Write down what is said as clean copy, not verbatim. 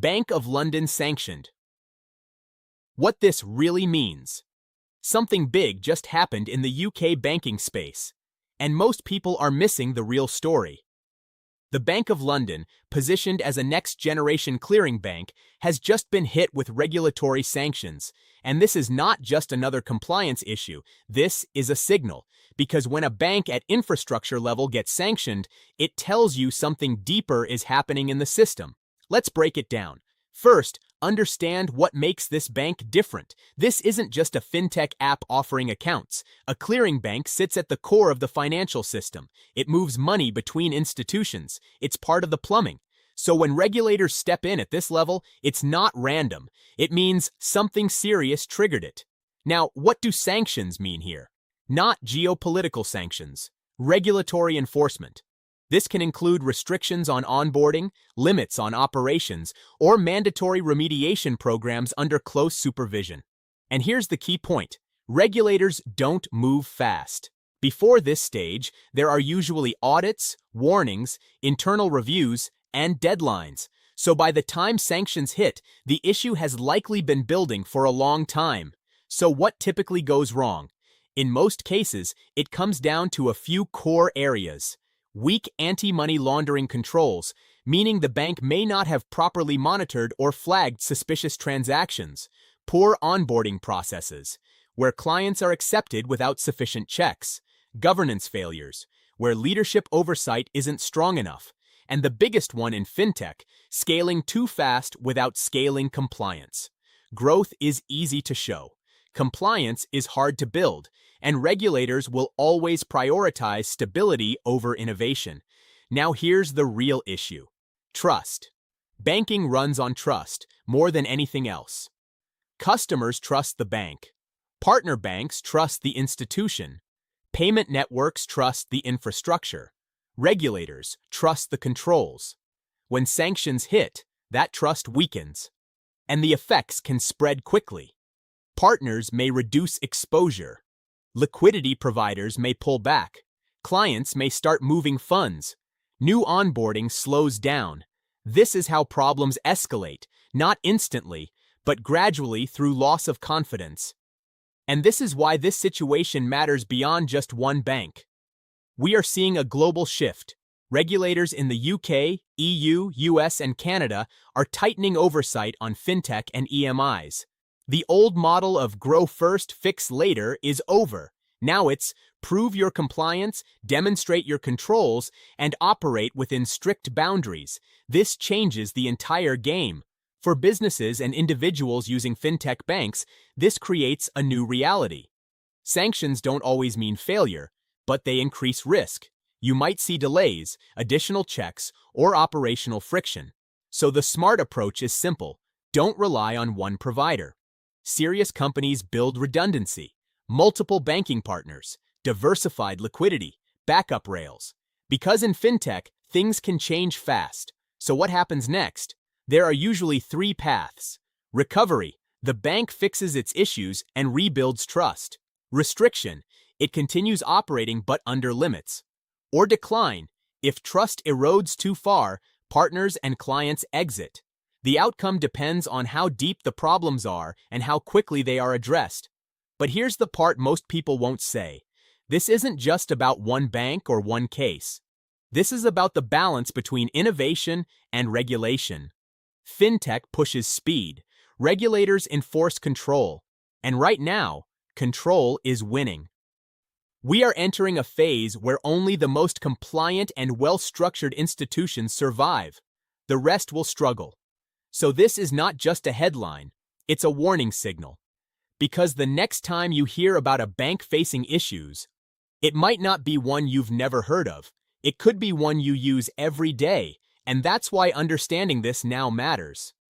Bank of London sanctioned. What this really means. Something big just happened in the UK banking space, and most people are missing the real story. The Bank of London, positioned as a next-generation clearing bank, has just been hit with regulatory sanctions. And this is not just another compliance issue. This is a signal, because when a bank at infrastructure level gets sanctioned, it tells you something deeper is happening in the system. Let's break it down. First, understand what makes this bank different. This isn't just a fintech app offering accounts. A clearing bank sits at the core of the financial system. It moves money between institutions. It's part of the plumbing. So when regulators step in at this level, it's not random. It means something serious triggered it. Now, what do sanctions mean here? Not geopolitical sanctions. Regulatory enforcement. This can include restrictions on onboarding, limits on operations, or mandatory remediation programs under close supervision. And here's the key point. Regulators don't move fast. Before this stage, there are usually audits, warnings, internal reviews, and deadlines. So by the time sanctions hit, the issue has likely been building for a long time. So what typically goes wrong? In most cases, it comes down to a few core areas. Weak anti-money laundering controls, meaning the bank may not have properly monitored or flagged suspicious transactions. Poor onboarding processes, where clients are accepted without sufficient checks. Governance failures, where leadership oversight isn't strong enough. And the biggest one in fintech, scaling too fast without scaling compliance. Growth is easy to show. Compliance is hard to build, and regulators will always prioritize stability over innovation. Now here's the real issue. Trust. Banking runs on trust more than anything else. Customers trust the bank. Partner banks trust the institution. Payment networks trust the infrastructure. Regulators trust the controls. When sanctions hit, that trust weakens, and the effects can spread quickly. Partners may reduce exposure. Liquidity providers may pull back. Clients may start moving funds. New onboarding slows down. This is how problems escalate, not instantly, but gradually through loss of confidence. And this is why this situation matters beyond just one bank. We are seeing a global shift. Regulators in the UK, EU, US, and Canada are tightening oversight on fintech and EMIs. The old model of grow first, fix later is over. Now it's prove your compliance, demonstrate your controls, and operate within strict boundaries. This changes the entire game. For businesses and individuals using fintech banks, this creates a new reality. Sanctions don't always mean failure, but they increase risk. You might see delays, additional checks, or operational friction. So the smart approach is simple. Don't rely on one provider. Serious companies build redundancy, multiple banking partners, diversified liquidity, backup rails. Because in fintech, things can change fast. So what happens next? There are usually three paths. Recovery, the bank fixes its issues and rebuilds trust. Restriction, it continues operating but under limits. Or decline, if trust erodes too far, partners and clients exit. The outcome depends on how deep the problems are and how quickly they are addressed. But here's the part most people won't say. This isn't just about one bank or one case. This is about the balance between innovation and regulation. Fintech pushes speed. Regulators enforce control. And right now, control is winning. We are entering a phase where only the most compliant and well-structured institutions survive. The rest will struggle. So this is not just a headline, it's a warning signal. Because the next time you hear about a bank facing issues, it might not be one you've never heard of. It could be one you use every day, and that's why understanding this now matters.